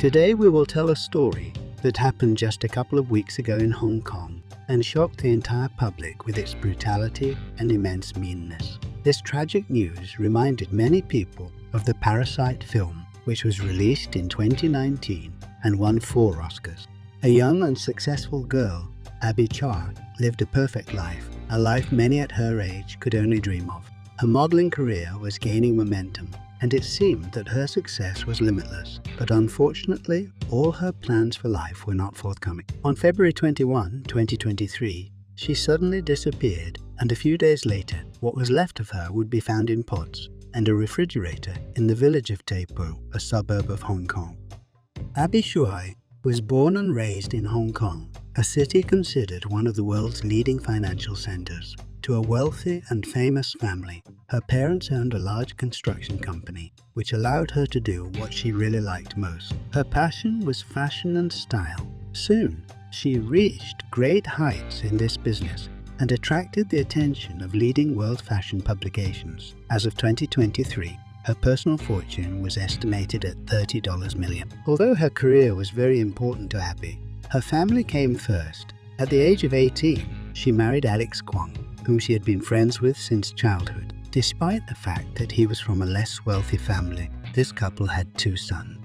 Today we will tell a story that happened just a couple of weeks ago in Hong Kong and shocked the entire public with its brutality and immense meanness. This tragic news reminded many people of the Parasite film, which was released in 2019 and won 4 Oscars. A young and successful girl, Abby Choi, lived a perfect life, a life many at her age could only dream of. Her modeling career was gaining momentum, and it seemed that her success was limitless. But unfortunately, all her plans for life were not forthcoming. On February 21, 2023, she suddenly disappeared, and a few days later, what was left of her would be found in pots and a refrigerator in the village of Tai Po, a suburb of Hong Kong. Abby Choi was born and raised in Hong Kong, a city considered one of the world's leading financial centers. To a wealthy and famous family, her parents owned a large construction company, which allowed her to do what she really liked most. Her passion was fashion and style. Soon, she reached great heights in this business and attracted the attention of leading world fashion publications. As of 2023, her personal fortune was estimated at $30 million. Although her career was very important to Abby, her family came first. At the age of 18, she married Alex Kwong, whom she had been friends with since childhood. Despite the fact that he was from a less wealthy family, this couple had 2 sons.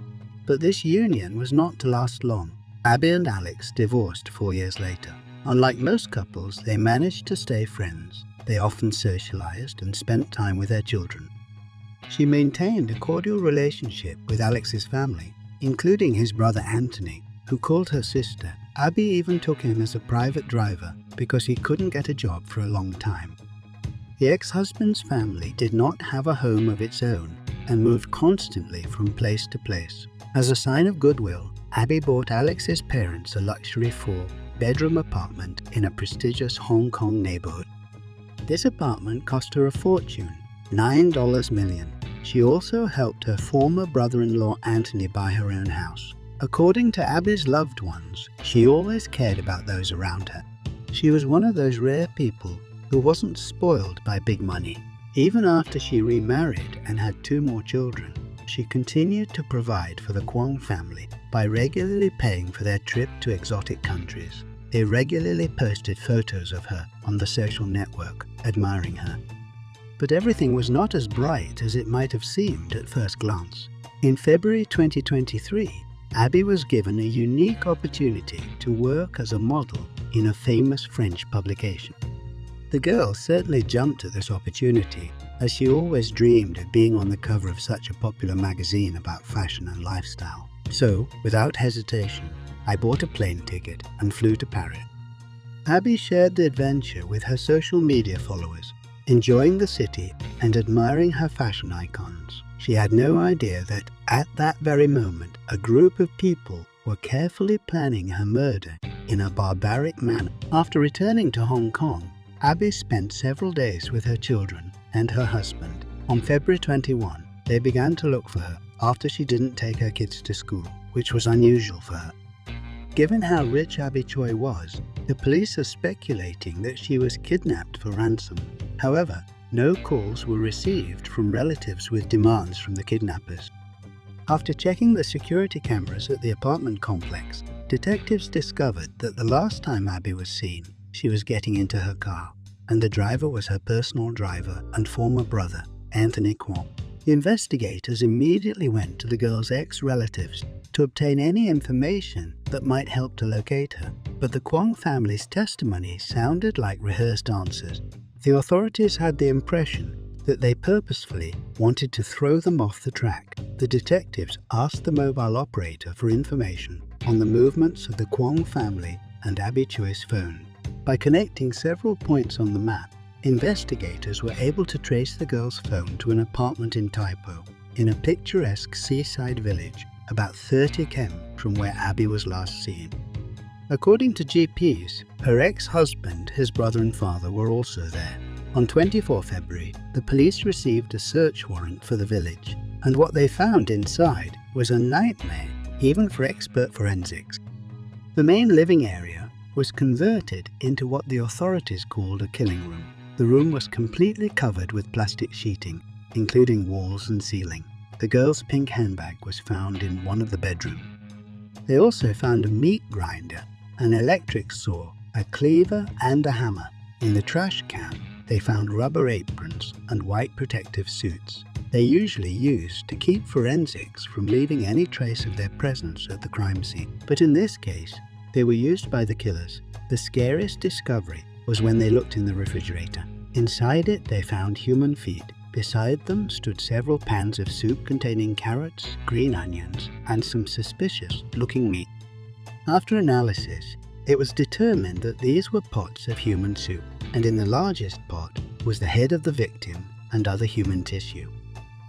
But this union was not to last long. Abby and Alex divorced 4 years later. Unlike most couples, they managed to stay friends. They often socialized and spent time with their children. She maintained a cordial relationship with Alex's family, including his brother Anthony, who called her sister. Abby even took him as a private driver because he couldn't get a job for a long time. The ex-husband's family did not have a home of its own and moved constantly from place to place. As a sign of goodwill, Abby bought Alex's parents a luxury 4-bedroom apartment in a prestigious Hong Kong neighborhood. This apartment cost her a fortune, $9 million. She also helped her former brother-in-law Anthony buy her own house. According to Abby's loved ones, she always cared about those around her. She was one of those rare people who wasn't spoiled by big money. Even after she remarried and had 2 more children, she continued to provide for the Kwong family by regularly paying for their trip to exotic countries. They regularly posted photos of her on the social network, admiring her. But everything was not as bright as it might have seemed at first glance. In February 2023, Abby was given a unique opportunity to work as a model in a famous French publication. The girl certainly jumped at this opportunity, as she always dreamed of being on the cover of such a popular magazine about fashion and lifestyle. So, without hesitation, I bought a plane ticket and flew to Paris. Abby shared the adventure with her social media followers, enjoying the city and admiring her fashion icons. She had no idea that at that very moment, a group of people were carefully planning her murder in a barbaric manner. After returning to Hong Kong, Abby spent several days with her children and her husband. On February 21, they began to look for her after she didn't take her kids to school, which was unusual for her. Given how rich Abby Choi was, the police are speculating that she was kidnapped for ransom. However, no calls were received from relatives with demands from the kidnappers. After checking the security cameras at the apartment complex, detectives discovered that the last time Abby was seen, she was getting into her car, and the driver was her personal driver and former brother, Anthony Kwong. The investigators immediately went to the girl's ex-relatives to obtain any information that might help to locate her, but the Kwong family's testimony sounded like rehearsed answers. The authorities had the impression that they purposefully wanted to throw them off the track. The detectives asked the mobile operator for information on the movements of the Kwong family and Abby Choi's phone. By connecting several points on the map, investigators were able to trace the girl's phone to an apartment in Tai Po, in a picturesque seaside village about 30 km from where Abby was last seen. According to GPs, her ex-husband, his brother and father were also there. On 24 February, the police received a search warrant for the village, and what they found inside was a nightmare, even for expert forensics. The main living area was converted into what the authorities called a killing room. The room was completely covered with plastic sheeting, including walls and ceiling. The girl's pink handbag was found in one of the bedrooms. They also found a meat grinder, an electric saw, a cleaver and a hammer. In the trash can, they found rubber aprons and white protective suits. They usually used to keep forensics from leaving any trace of their presence at the crime scene. But in this case, they were used by the killers. The scariest discovery was when they looked in the refrigerator. Inside it, they found human feet. Beside them stood several pans of soup containing carrots, green onions, and some suspicious-looking meat. After analysis, it was determined that these were pots of human soup, and in the largest pot was the head of the victim and other human tissue.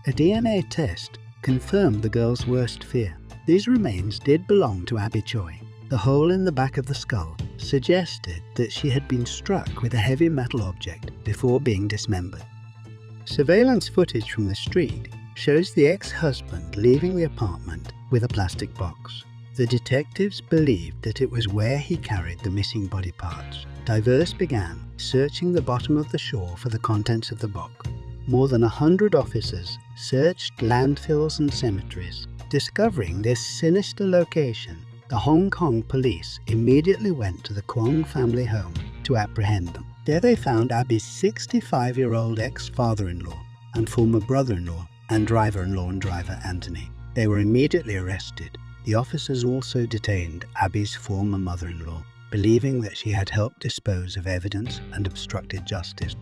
A DNA test confirmed the girl's worst fear. These remains did belong to Abby Choi. The hole in the back of the skull suggested that she had been struck with a heavy metal object before being dismembered. Surveillance footage from the street shows the ex-husband leaving the apartment with a plastic box. The detectives believed that it was where he carried the missing body parts. Divers began searching the bottom of the shore for the contents of the box. More than 100 officers searched landfills and cemeteries. Discovering this sinister location, the Hong Kong police immediately went to the Kwong family home to apprehend them. There they found Abby's 65-year-old ex-father-in-law and former brother-in-law and driver-in-law and driver Anthony. They were immediately arrested. The officers also detained Abby's former mother-in-law, believing that she had helped dispose of evidence and obstructed justice.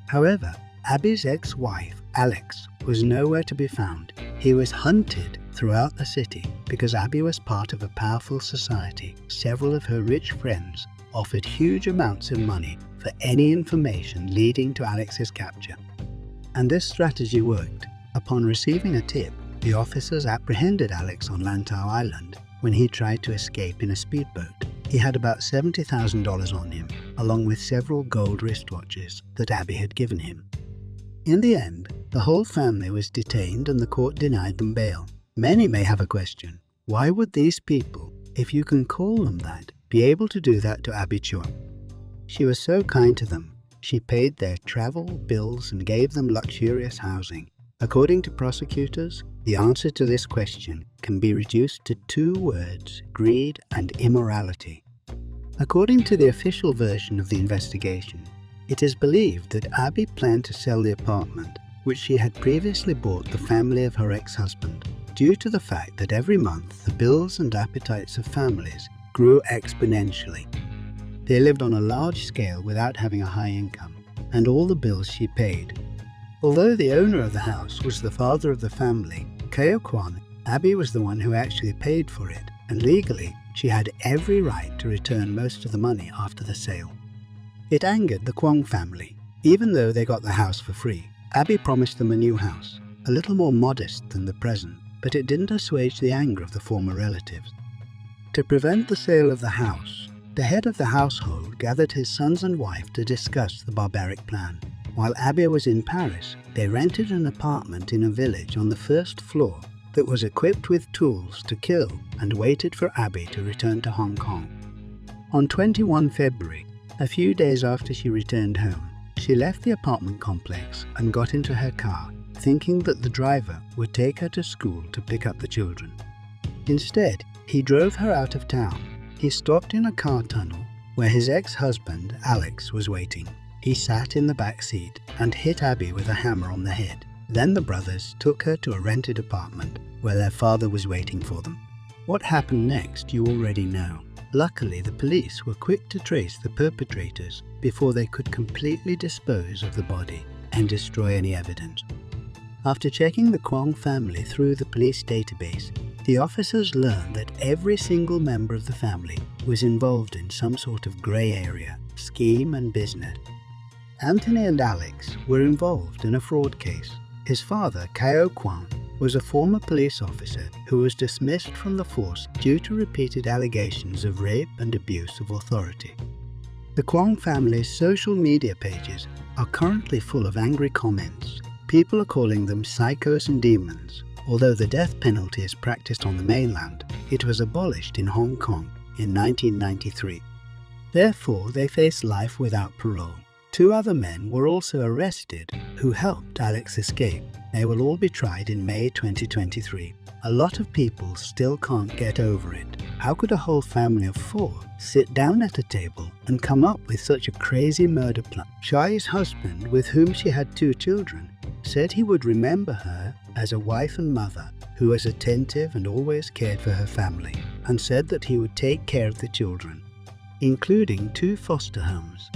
However, Abby's ex-wife, Alex, was nowhere to be found. He was hunted throughout the city because Abby was part of a powerful society. Several of her rich friends offered huge amounts of money for any information leading to Alex's capture. And this strategy worked. Upon receiving a tip, the officers apprehended Alex on Lantau Island when he tried to escape in a speedboat. He had about $70,000 on him, along with several gold wristwatches that Abby had given him. In the end, the whole family was detained and the court denied them bail. Many may have a question. Why would these people, if you can call them that, be able to do that to Abby Choi? She was so kind to them. She paid their travel, bills, and gave them luxurious housing. According to prosecutors, the answer to this question can be reduced to two words: greed and immorality. According to the official version of the investigation, it is believed that Abby planned to sell the apartment, which she had previously bought the family of her ex-husband, due to the fact that every month the bills and appetites of families grew exponentially. They lived on a large scale without having a high income, and all the bills she paid. Although the owner of the house was the father of the family, Keo Kwan, Abby was the one who actually paid for it, and legally she had every right to return most of the money after the sale. It angered the Kwong family. Even though they got the house for free, Abby promised them a new house, a little more modest than the present, but it didn't assuage the anger of the former relatives. To prevent the sale of the house, the head of the household gathered his sons and wife to discuss the barbaric plan. While Abby was in Paris, they rented an apartment in a village on the first floor that was equipped with tools to kill and waited for Abby to return to Hong Kong. On 21 February, a few days after she returned home, she left the apartment complex and got into her car, thinking that the driver would take her to school to pick up the children. Instead, he drove her out of town. He stopped in a car tunnel where his ex-husband, Alex, was waiting. He sat in the back seat and hit Abby with a hammer on the head. Then the brothers took her to a rented apartment where their father was waiting for them. What happened next you already know. Luckily, the police were quick to trace the perpetrators before they could completely dispose of the body and destroy any evidence. After checking the Kwong family through the police database, the officers learned that every single member of the family was involved in some sort of grey area, scheme and business. Anthony and Alex were involved in a fraud case. His father, Keo Kwan, was a former police officer who was dismissed from the force due to repeated allegations of rape and abuse of authority. The Kwong family's social media pages are currently full of angry comments. People are calling them psychos and demons. Although the death penalty is practiced on the mainland, it was abolished in Hong Kong in 1993. Therefore, they face life without parole. 2 other men were also arrested who helped Alex escape. They will all be tried in May 2023. A lot of people still can't get over it. How could a whole family of 4 sit down at a table and come up with such a crazy murder plan? Shai's husband, with whom she had 2 children, said he would remember her as a wife and mother who was attentive and always cared for her family, and said that he would take care of the children, including 2 foster homes.